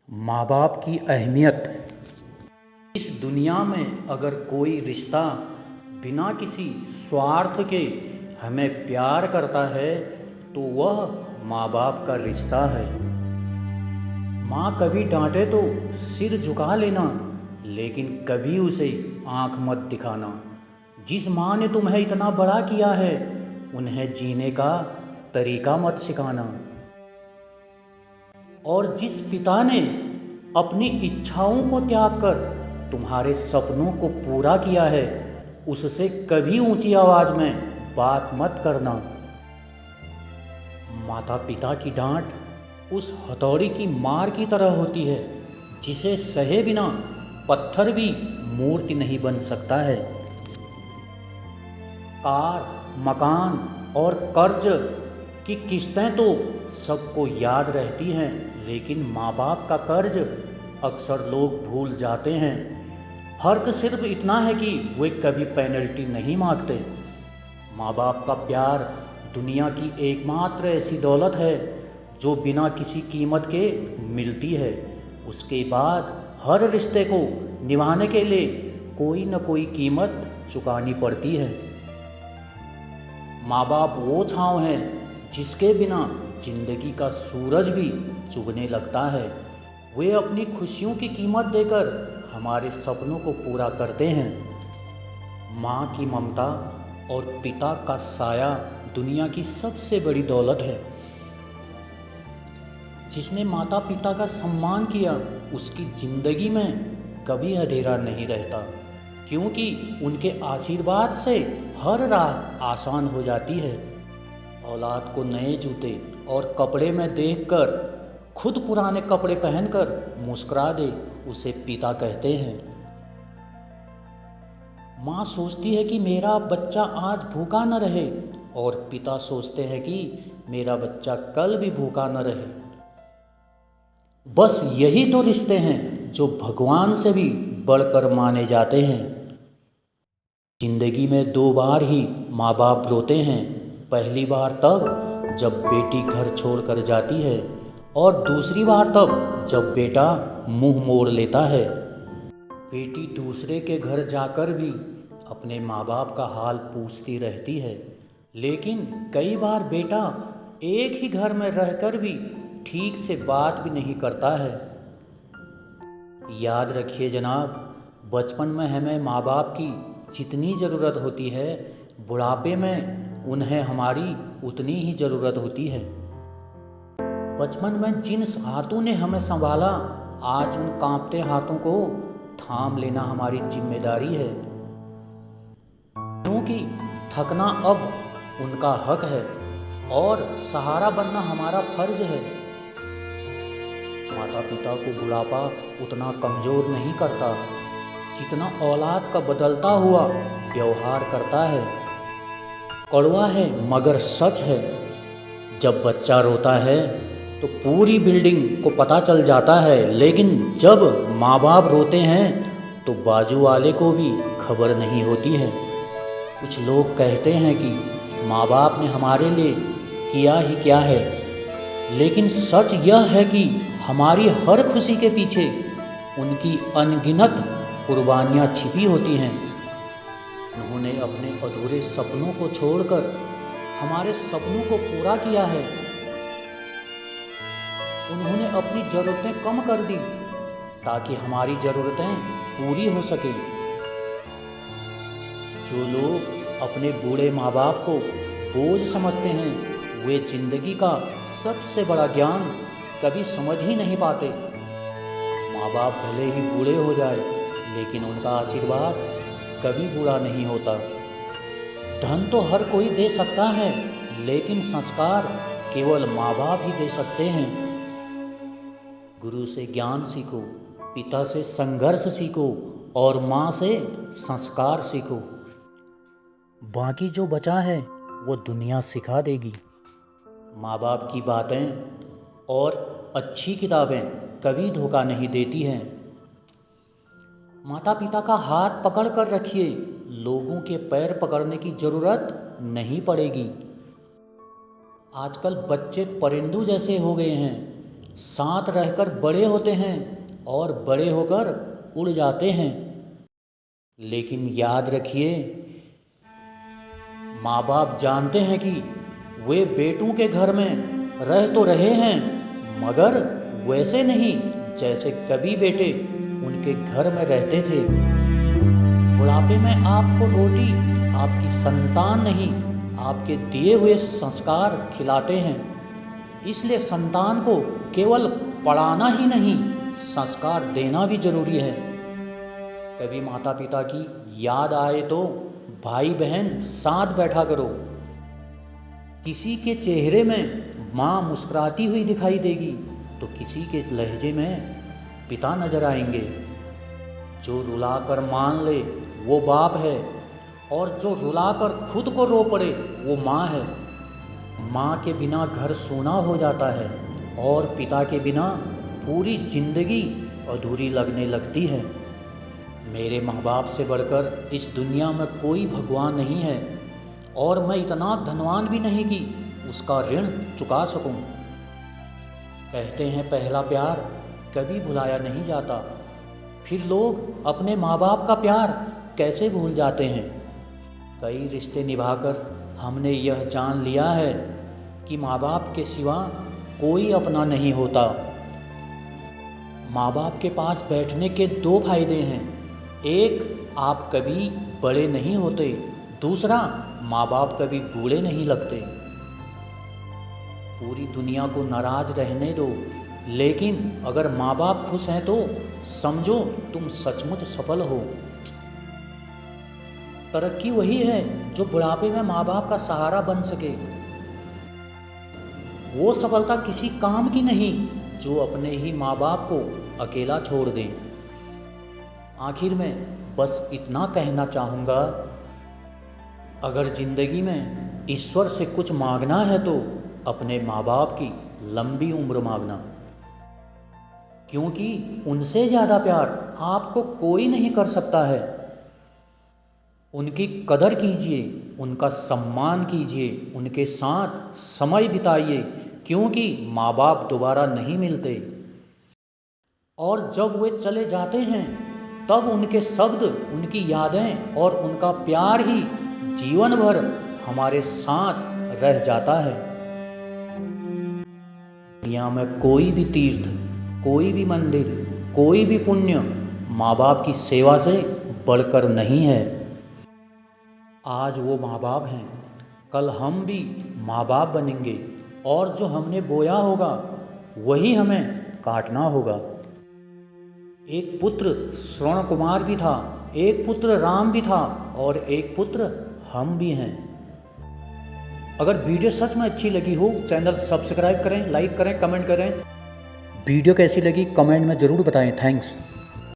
माँ बाप की अहमियत। इस दुनिया में अगर कोई रिश्ता बिना किसी स्वार्थ के हमें प्यार करता है तो वह माँ बाप का रिश्ता है। माँ कभी डांटे तो सिर झुका लेना, लेकिन कभी उसे आंख मत दिखाना। जिस माँ ने तुम्हें इतना बड़ा किया है उन्हें जीने का तरीका मत सिखाना। और जिस पिता ने अपनी इच्छाओं को त्याग कर तुम्हारे सपनों को पूरा किया है उससे कभी ऊंची आवाज में बात मत करना। माता पिता की डांट उस हथौड़ी की मार की तरह होती है जिसे सहे बिना पत्थर भी मूर्ति नहीं बन सकता है। कार, मकान और कर्ज की किस्तें तो सबको याद रहती हैं, लेकिन माँ बाप का कर्ज अक्सर लोग भूल जाते हैं। फर्क सिर्फ इतना है कि वे कभी पेनल्टी नहीं मांगते। माँ बाप का प्यार दुनिया की एकमात्र ऐसी दौलत है जो बिना किसी कीमत के मिलती है। उसके बाद हर रिश्ते को निभाने के लिए कोई न कोई कीमत चुकानी पड़ती है। माँ बाप वो छाँव हैं जिसके बिना जिंदगी का सूरज भी चुभने लगता है। वे अपनी खुशियों की कीमत देकर हमारे सपनों को पूरा करते हैं। माँ की ममता और पिता का साया दुनिया की सबसे बड़ी दौलत है। जिसने माता पिता का सम्मान किया उसकी जिंदगी में कभी अंधेरा नहीं रहता, क्योंकि उनके आशीर्वाद से हर राह आसान हो जाती है। औलाद को नए जूते और कपड़े में देखकर खुद पुराने कपड़े पहनकर मुस्कुरा दे उसे पिता कहते हैं। माँ सोचती है कि मेरा बच्चा आज भूखा न रहे और पिता सोचते हैं कि मेरा बच्चा कल भी भूखा न रहे। बस यही दो रिश्ते हैं जो भगवान से भी बढ़कर माने जाते हैं। जिंदगी में दो बार ही माँ बाप रोते हैं। पहली बार तब जब बेटी घर छोड़कर जाती है और दूसरी बार तब जब बेटा मुंह मोड़ लेता है। बेटी दूसरे के घर जाकर भी अपने माँ बाप का हाल पूछती रहती है, लेकिन कई बार बेटा एक ही घर में रहकर भी ठीक से बात भी नहीं करता है। याद रखिए जनाब, बचपन में हमें माँ बाप की जितनी ज़रूरत होती है बुढ़ापे में उन्हें हमारी उतनी ही ज़रूरत होती है। बचपन में जिन हाथों ने हमें संभाला आज उन कांपते हाथों को थाम लेना हमारी जिम्मेदारी है, क्योंकि थकना अब उनका हक है और सहारा बनना हमारा फर्ज है। माता पिता को बुढ़ापा उतना कमज़ोर नहीं करता जितना औलाद का बदलता हुआ व्यवहार करता है। कड़वा है मगर सच है, जब बच्चा रोता है तो पूरी बिल्डिंग को पता चल जाता है, लेकिन जब माँ बाप रोते हैं तो बाजू वाले को भी खबर नहीं होती है। कुछ लोग कहते हैं कि माँ बाप ने हमारे लिए किया ही क्या है, लेकिन सच यह है कि हमारी हर खुशी के पीछे उनकी अनगिनत कुर्बानियाँ छिपी होती हैं। उन्होंने अपने अधूरे सपनों को छोड़कर हमारे सपनों को पूरा किया है। उन्होंने अपनी ज़रूरतें कम कर दी ताकि हमारी ज़रूरतें पूरी हो सकें। जो लोग अपने बूढ़े माँ बाप को बोझ समझते हैं वे जिंदगी का सबसे बड़ा ज्ञान कभी समझ ही नहीं पाते। माँ बाप भले ही बूढ़े हो जाए लेकिन उनका आशीर्वाद कभी बूढ़ा नहीं होता। धन तो हर कोई दे सकता है, लेकिन संस्कार केवल माँ बाप ही दे सकते हैं। गुरु से ज्ञान सीखो, पिता से संघर्ष सीखो और माँ से संस्कार सीखो। बाकी जो बचा है वो दुनिया सिखा देगी। माँ बाप की बातें और अच्छी किताबें कभी धोखा नहीं देती हैं। माता पिता का हाथ पकड़ कर रखिए, लोगों के पैर पकड़ने की ज़रूरत नहीं पड़ेगी। आजकल बच्चे परिंदू जैसे हो गए हैं, साथ रहकर बड़े होते हैं और बड़े होकर उड़ जाते हैं। लेकिन याद रखिए, माँ बाप जानते हैं कि वे बेटों के घर में रह तो रहे हैं, मगर वैसे नहीं जैसे कभी बेटे उनके घर में रहते थे। बुढ़ापे में आपको रोटी आपकी संतान नहीं, आपके दिए हुए संस्कार खिलाते हैं। इसलिए संतान को केवल पढ़ाना ही नहीं, संस्कार देना भी जरूरी है। कभी माता पिता की याद आए तो भाई बहन साथ बैठा करो। किसी के चेहरे में माँ मुस्कुराती हुई दिखाई देगी तो किसी के लहजे में पिता नजर आएंगे। जो रुलाकर मान ले वो बाप है, और जो रुलाकर खुद को रो पड़े वो माँ है। माँ के बिना घर सूना हो जाता है और पिता के बिना पूरी जिंदगी अधूरी लगने लगती है। मेरे माँ बाप से बढ़कर इस दुनिया में कोई भगवान नहीं है, और मैं इतना धनवान भी नहीं कि उसका ऋण चुका सकूं। कहते हैं पहला प्यार कभी भुलाया नहीं जाता, फिर लोग अपने माँ बाप का प्यार कैसे भूल जाते हैं। कई रिश्ते निभाकर हमने यह जान लिया है कि माँ बाप के सिवा कोई अपना नहीं होता। माँ बाप के पास बैठने के दो फायदे हैं। एक, आप कभी बड़े नहीं होते। दूसरा, माँ बाप कभी बूढ़े नहीं लगते। पूरी दुनिया को नाराज रहने दो, लेकिन अगर माँ बाप खुश हैं तो समझो तुम सचमुच सफल हो। तरक्की वही है जो बुढ़ापे में माँ बाप का सहारा बन सके। वो सफलता किसी काम की नहीं जो अपने ही माँ बाप को अकेला छोड़ दे। आखिर में बस इतना कहना चाहूँगा, अगर जिंदगी में ईश्वर से कुछ मांगना है तो अपने माँ बाप की लंबी उम्र मांगना, क्योंकि उनसे ज़्यादा प्यार आपको कोई नहीं कर सकता है। उनकी कदर कीजिए, उनका सम्मान कीजिए, उनके साथ समय बिताइए, क्योंकि माँ बाप दोबारा नहीं मिलते। और जब वे चले जाते हैं तब उनके शब्द, उनकी यादें और उनका प्यार ही जीवन भर हमारे साथ रह जाता है। दुनिया में कोई भी तीर्थ, कोई भी मंदिर, कोई भी पुण्य माँ बाप की सेवा से बढ़कर नहीं है। आज वो माँ बाप हैं, कल हम भी माँ बाप बनेंगे, और जो हमने बोया होगा वही हमें काटना होगा। एक पुत्र श्रवण कुमार भी था, एक पुत्र राम भी था, और एक पुत्र हम भी हैं। अगर वीडियो सच में अच्छी लगी हो, चैनल सब्सक्राइब करें, लाइक करें, कमेंट करें। वीडियो कैसी लगी कमेंट में ज़रूर बताएं। थैंक्स।